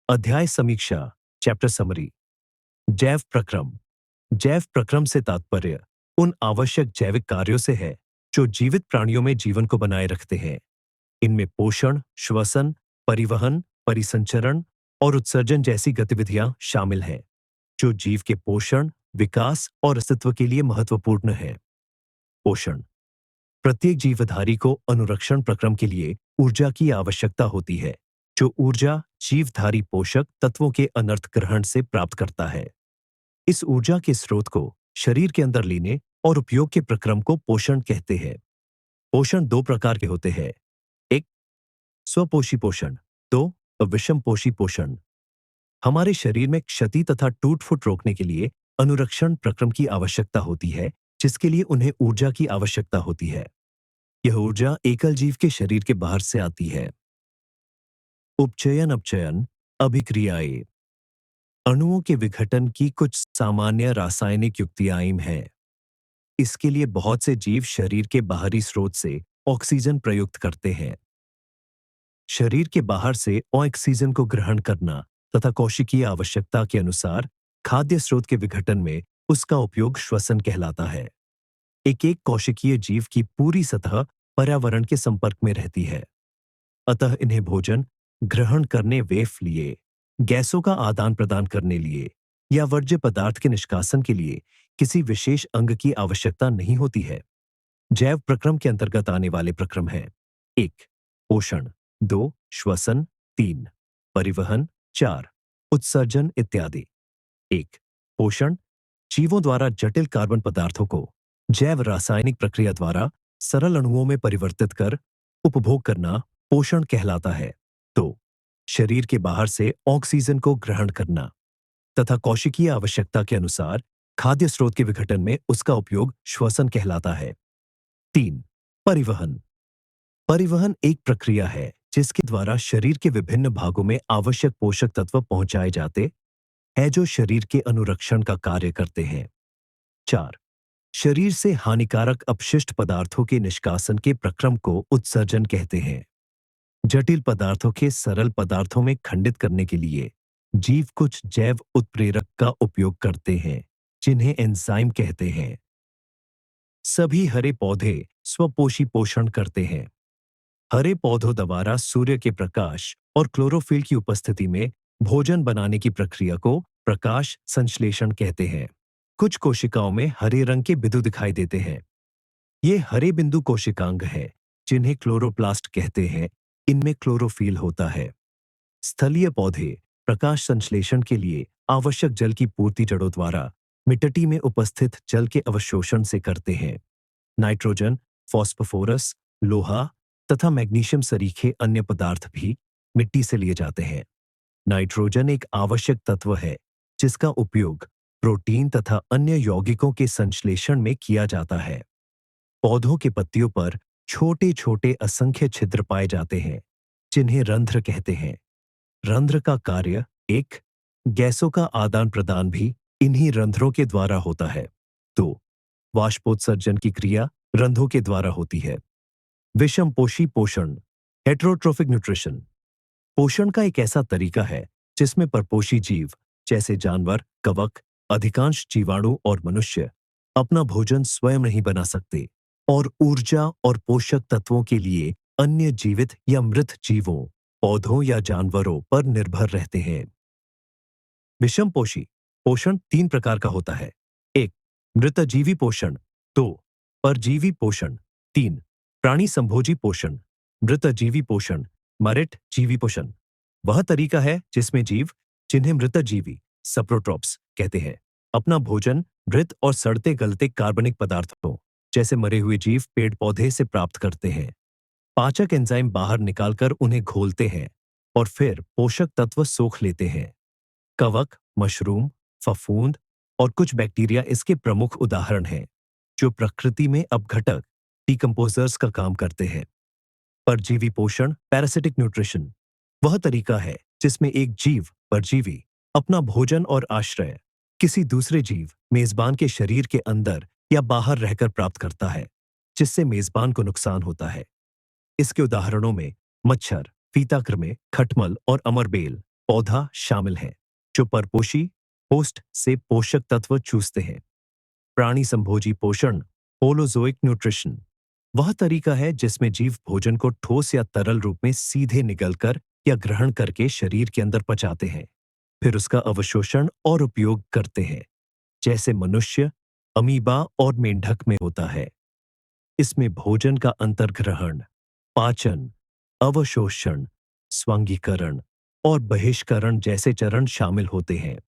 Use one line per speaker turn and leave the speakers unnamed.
अध्याय समीक्षा। Chapter summary. जैव प्रक्रम। जैव प्रक्रम से तात्पर्य उन आवश्यक जैविक कार्यों से है जो जीवित प्राणियों में जीवन को बनाए रखते हैं। इनमें पोषण, श्वसन, परिवहन, परिसंचरण और उत्सर्जन जैसी गतिविधियां शामिल हैं, जो जीव के पोषण, विकास और अस्तित्व के लिए महत्वपूर्ण है। पोषण। प्रत्येक जीवधारी को अनुरक्षण प्रक्रम के लिए ऊर्जा की आवश्यकता होती है, जो ऊर्जा जीवधारी पोषक तत्वों के अनर्थ ग्रहण से प्राप्त करता है। इस ऊर्जा के स्रोत को शरीर के अंदर लेने और उपयोग के प्रक्रम को पोषण कहते हैं। पोषण दो प्रकार के होते हैं। एक, स्वपोषी पोषण। दो, विषमपोषी पोषण। हमारे शरीर में क्षति तथा टूट फूट रोकने के लिए अनुरक्षण प्रक्रम की आवश्यकता होती है, जिसके लिए उन्हें ऊर्जा की आवश्यकता होती है। यह ऊर्जा एकल जीव के शरीर के बाहर से आती है। उपचयन अपचयन अभिक्रियाएं। अणुओं के विघटन की कुछ सामान्य रासायनिक युक्तियां हैं। इसके लिए बहुत से जीव शरीर के बाहरी स्रोत से ऑक्सीजन प्रयुक्त करते हैं। शरीर के बाहर से ऑक्सीजन को ग्रहण करना तथा कोशिकीय आवश्यकता के अनुसार खाद्य स्रोत के विघटन में उसका उपयोग श्वसन कहलाता है। एक एक कोशिकीय जीव की पूरी सतह पर्यावरण के संपर्क में रहती है, अतः इन्हें भोजन ग्रहण करने, वेफ लिए, गैसों का आदान प्रदान करने लिए या वर्ज्य पदार्थ के निष्कासन के लिए किसी विशेष अंग की आवश्यकता नहीं होती है। जैव प्रक्रम के अंतर्गत आने वाले प्रक्रम हैं: 1. पोषण, 2. श्वसन, 3. परिवहन, 4. उत्सर्जन इत्यादि। 1. पोषण। जीवों द्वारा जटिल कार्बन पदार्थों को जैव रासायनिक प्रक्रिया द्वारा सरल अणुओं में परिवर्तित कर उपभोग करना पोषण कहलाता है। 2. शरीर के बाहर से ऑक्सीजन को ग्रहण करना तथा कोशिकीय आवश्यकता के अनुसार खाद्य स्रोत के विघटन में उसका उपयोग श्वसन कहलाता है। 3. परिवहन। परिवहन एक प्रक्रिया है जिसके द्वारा शरीर के विभिन्न भागों में आवश्यक पोषक तत्व पहुंचाए जाते हैं, जो शरीर के अनुरक्षण का कार्य करते हैं। 4. शरीर से हानिकारक अपशिष्ट पदार्थों के निष्कासन के प्रक्रम को उत्सर्जन कहते हैं। जटिल पदार्थों के सरल पदार्थों में खंडित करने के लिए जीव कुछ जैव उत्प्रेरक का उपयोग करते हैं, जिन्हें एंजाइम कहते हैं। सभी हरे पौधे स्वपोषी पोषण करते हैं। हरे पौधों द्वारा सूर्य के प्रकाश और क्लोरोफिल की उपस्थिति में भोजन बनाने की प्रक्रिया को प्रकाश संश्लेषण कहते हैं। कुछ कोशिकाओं में हरे रंग के बिंदु दिखाई देते हैं। ये हरे बिंदु कोशिकांग हैं, जिन्हें क्लोरोप्लास्ट कहते हैं। इनमें क्लोरोफिल होता है। स्थलीय पौधे प्रकाश संश्लेषण के लिए आवश्यक जल की पूर्ति जड़ों द्वारा मिट्टी में उपस्थित जल के अवशोषण से करते हैं। नाइट्रोजन, फॉस्फोरस, लोहा तथा मैग्नीशियम सरीखे अन्य पदार्थ भी मिट्टी से लिए जाते हैं। नाइट्रोजन एक आवश्यक तत्व है जिसका उपयोग प्रोटीन तथा अन्य यौगिकों के संश्लेषण में किया जाता है। पौधों के पत्तियों पर छोटे छोटे असंख्य छिद्र पाए जाते हैं, जिन्हें रंध्र कहते हैं। रंध्र का कार्य एक, गैसों का आदान प्रदान भी इन्हीं रंध्रों के द्वारा होता है। 2. वाष्पोत्सर्जन की क्रिया रंध्रों के द्वारा होती है। विषमपोषी पोषण, हेटेरोट्रोफिक न्यूट्रिशन। पोषण का एक ऐसा तरीका है जिसमें परपोषी जीव जैसे जानवर, कवक, अधिकांश जीवाणु और मनुष्य अपना भोजन स्वयं नहीं बना सकते और ऊर्जा और पोषक तत्वों के लिए अन्य जीवित या मृत जीवों, पौधों या जानवरों पर निर्भर रहते हैं। विषमपोषी पोषण 3 प्रकार का होता है। 1. मृतजीवी पोषण। 2. परजीवी पोषण। 3. प्राणी संभोजी पोषण। मृतजीवी पोषण, मरेट जीवी पोषण वह तरीका है जिसमें जीव, जिन्हें मृतजीवी सप्रोट्रॉप्स कहते हैं, अपना भोजन मृत और सड़ते गलते कार्बनिक पदार्थों जैसे मरे हुए जीव पेड़ पौधे से प्राप्त करते हैं। पाचक एंजाइम बाहर निकालकर उन्हें घोलते हैं और फिर पोषक तत्व सोख लेते हैं। कवक, मशरूम, फफूंद और कुछ बैक्टीरिया इसके प्रमुख उदाहरण हैं, जो प्रकृति में अपघटक डिकम्पोजर्स का काम करते हैं। परजीवी पोषण, पैरासिटिक न्यूट्रिशन वह तरीका है जिसमें एक जीव, परजीवी, अपना भोजन और आश्रय किसी दूसरे जीव, मेजबान के शरीर के अंदर या बाहर रहकर प्राप्त करता है, जिससे मेजबान को नुकसान होता है। इसके उदाहरणों में मच्छर, फीताकृमि, खटमल और अमरबेल पौधा शामिल है, जो परपोषी होस्ट से पोषक तत्व चूसते हैं। प्राणी संभोजी पोषण, होलोजोइक न्यूट्रिशन, वह तरीका है जिसमें जीव भोजन को ठोस या तरल रूप में सीधे निगलकर या ग्रहण करके शरीर के अंदर पचाते हैं, फिर उसका अवशोषण और उपयोग करते हैं, जैसे मनुष्य, अमीबा और मेंढक में होता है। इसमें भोजन का अंतर्ग्रहण, पाचन, अवशोषण, स्वांगीकरण और बहिष्करण जैसे चरण शामिल होते हैं।